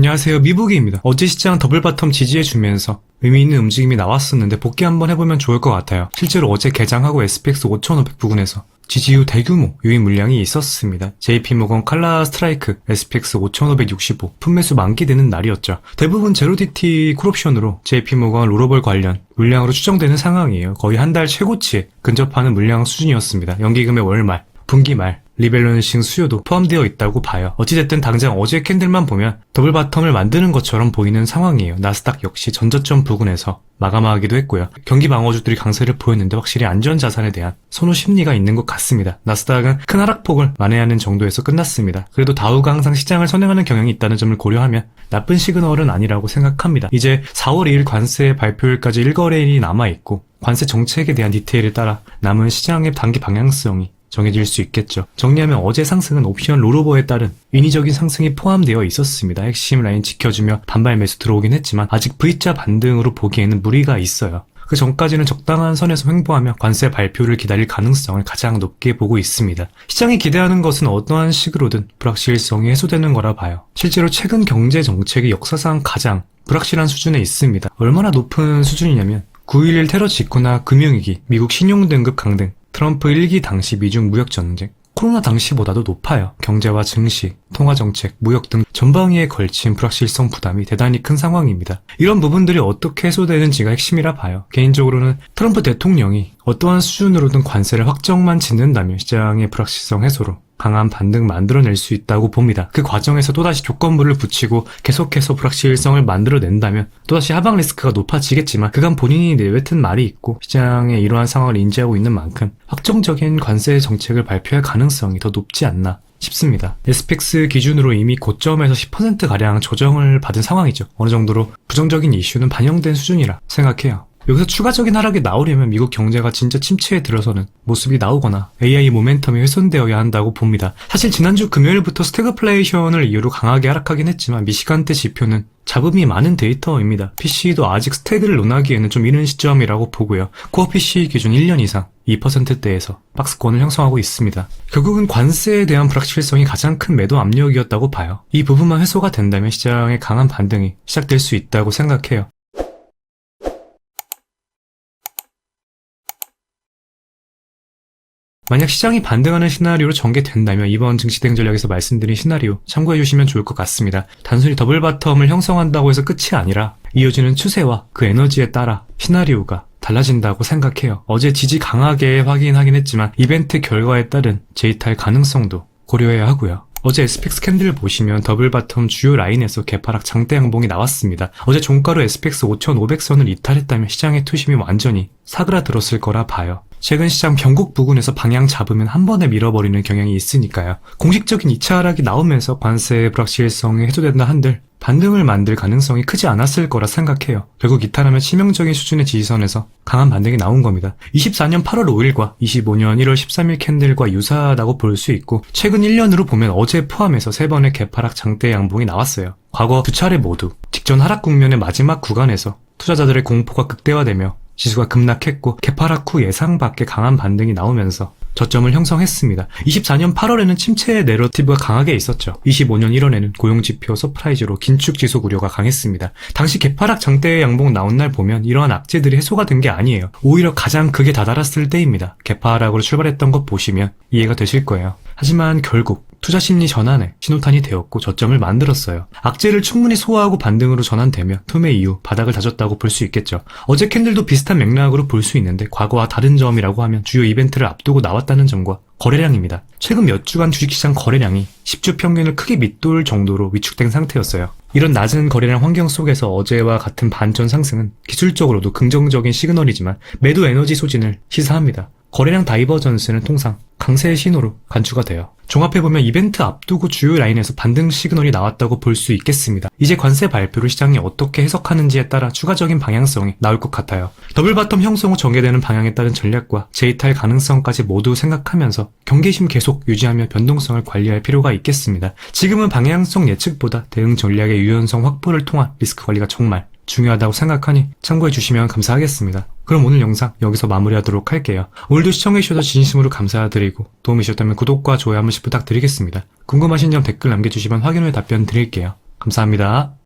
안녕하세요, 미부기입니다. 어제 시장 더블 바텀 지지해주면서 의미있는 움직임이 나왔었는데 복귀 한번 해보면 좋을 것 같아요. 실제로 어제 개장하고 SPX 5500 부근에서 지지 후 대규모 유입 물량이 있었습니다. JP모건 칼라 스트라이크 SPX 5565 품매수 만기되는 날이었죠. 대부분 제로DT 콜옵션으로 JP모건 롤오버 관련 물량으로 추정되는 상황이에요. 거의 한 달 최고치에 근접하는 물량 수준이었습니다. 연기금의 월말, 분기말, 리밸런싱 수요도 포함되어 있다고 봐요. 어찌됐든 당장 어제 캔들만 보면 더블 바텀을 만드는 것처럼 보이는 상황이에요. 나스닥 역시 전저점 부근에서 마감하기도 했고요. 경기 방어주들이 강세를 보였는데 확실히 안전자산에 대한 선호 심리가 있는 것 같습니다. 나스닥은 큰 하락폭을 만회하는 정도에서 끝났습니다. 그래도 다우가 항상 시장을 선행하는 경향이 있다는 점을 고려하면 나쁜 시그널은 아니라고 생각합니다. 이제 4월 2일 관세 발표일까지 1거래일이 남아있고 관세 정책에 대한 디테일에 따라 남은 시장의 단기 방향성이 정해질 수 있겠죠. 정리하면 어제 상승은 옵션 롤오버에 따른 인위적인 상승이 포함되어 있었습니다. 핵심 라인 지켜주며 반발 매수 들어오긴 했지만 아직 V자 반등으로 보기에는 무리가 있어요. 그 전까지는 적당한 선에서 횡보하며 관세 발표를 기다릴 가능성을 가장 높게 보고 있습니다. 시장이 기대하는 것은 어떠한 식으로든 불확실성이 해소되는 거라 봐요. 실제로 최근 경제 정책이 역사상 가장 불확실한 수준에 있습니다. 얼마나 높은 수준이냐면 9.11 테러 직후나 금융위기, 미국 신용등급 강등, 트럼프 1기 당시 미중 무역 전쟁, 코로나 당시보다도 높아요. 경제와 증시, 통화정책, 무역 등 전방위에 걸친 불확실성 부담이 대단히 큰 상황입니다. 이런 부분들이 어떻게 해소되는지가 핵심이라 봐요. 개인적으로는 트럼프 대통령이 어떠한 수준으로든 관세를 확정만 짓는다면 시장의 불확실성 해소로 강한 반등 만들어낼 수 있다고 봅니다. 그 과정에서 또다시 조건부를 붙이고 계속해서 불확실성을 만들어낸다면 또다시 하방 리스크가 높아지겠지만 그간 본인이 내뱉은 말이 있고 시장에 이러한 상황을 인지하고 있는 만큼 확정적인 관세 정책을 발표할 가능성이 더 높지 않나 싶습니다. SPX 기준으로 이미 고점에서 10%가량 조정을 받은 상황이죠. 어느 정도로 부정적인 이슈는 반영된 수준이라 생각해요. 여기서 추가적인 하락이 나오려면 미국 경제가 진짜 침체에 들어서는 모습이 나오거나 AI 모멘텀이 훼손되어야 한다고 봅니다. 사실 지난주 금요일부터 스태그플레이션을 이유로 강하게 하락하긴 했지만 미시간대 지표는 잡음이 많은 데이터입니다. PC도 아직 스태그를 논하기에는 좀 이른 시점이라고 보고요. 코어 PC 기준 1년 이상 2%대에서 박스권을 형성하고 있습니다. 결국은 관세에 대한 불확실성이 가장 큰 매도 압력이었다고 봐요. 이 부분만 해소가 된다면 시장의 강한 반등이 시작될 수 있다고 생각해요. 만약 시장이 반등하는 시나리오로 전개된다면 이번 증시 대응 전략에서 말씀드린 시나리오 참고해주시면 좋을 것 같습니다. 단순히 더블 바텀을 형성한다고 해서 끝이 아니라 이어지는 추세와 그 에너지에 따라 시나리오가 달라진다고 생각해요. 어제 지지 강하게 확인하긴 했지만 이벤트 결과에 따른 재이탈 가능성도 고려해야 하고요. 어제 SPX 캔들 보시면 더블 바텀 주요 라인에서 개파락 장대 양봉이 나왔습니다. 어제 종가로 SPX 5500선을 이탈했다면 시장의 투심이 완전히 사그라들었을 거라 봐요. 최근 시장 변곡 부근에서 방향 잡으면 한 번에 밀어버리는 경향이 있으니까요. 공식적인 2차 하락이 나오면서 관세의 불확실성이 해소된다 한들 반등을 만들 가능성이 크지 않았을 거라 생각해요. 결국 이탈하면 치명적인 수준의 지지선에서 강한 반등이 나온 겁니다. 24년 8월 5일과 25년 1월 13일 캔들과 유사하다고 볼 수 있고 최근 1년으로 보면 어제 포함해서 3번의 개파락 장대 양봉이 나왔어요. 과거 2차례 모두 직전 하락 국면의 마지막 구간에서 투자자들의 공포가 극대화되며 지수가 급락했고 개파락 후 예상 밖의 강한 반등이 나오면서 저점을 형성했습니다. 24년 8월에는 침체의 내러티브가 강하게 있었죠. 25년 1월에는 고용지표 서프라이즈로 긴축 지속 우려가 강했습니다. 당시 개파락 장대 양봉 나온 날 보면 이러한 악재들이 해소가 된 게 아니에요. 오히려 가장 극에 다다랐을 때입니다. 개파락으로 출발했던 것 보시면 이해가 되실 거예요. 하지만 결국 투자 심리 전환에 신호탄이 되었고 저점을 만들었어요. 악재를 충분히 소화하고 반등으로 전환되며 투매 이후 바닥을 다졌다고 볼 수 있겠죠. 어제 캔들도 비슷한 맥락으로 볼 수 있는데 과거와 다른 점이라고 하면 주요 이벤트를 앞두고 나왔다는 점과 거래량입니다. 최근 몇 주간 주식시장 거래량이 10주 평균을 크게 밑돌 정도로 위축된 상태였어요. 이런 낮은 거래량 환경 속에서 어제와 같은 반전 상승은 기술적으로도 긍정적인 시그널이지만 매도 에너지 소진을 시사합니다. 거래량 다이버전스는 통상 강세의 신호로 간주가 돼요. 종합해보면 이벤트 앞두고 주요 라인에서 반등 시그널이 나왔다고 볼 수 있겠습니다. 이제 관세 발표를 시장이 어떻게 해석하는지에 따라 추가적인 방향성이 나올 것 같아요. 더블 바텀 형성 후 전개되는 방향에 따른 전략과 재이탈 가능성까지 모두 생각하면서 경계심 계속 유지하며 변동성을 관리할 필요가 있겠습니다. 지금은 방향성 예측보다 대응 전략의 유연성 확보를 통한 리스크 관리가 정말 중요하다고 생각하니 참고해주시면 감사하겠습니다. 그럼 오늘 영상 여기서 마무리하도록 할게요. 오늘도 시청해주셔서 진심으로 감사드리고 도움이 되셨다면 구독과 좋아요 한 번씩 부탁드리겠습니다. 궁금하신 점 댓글 남겨주시면 확인 후에 답변 드릴게요. 감사합니다.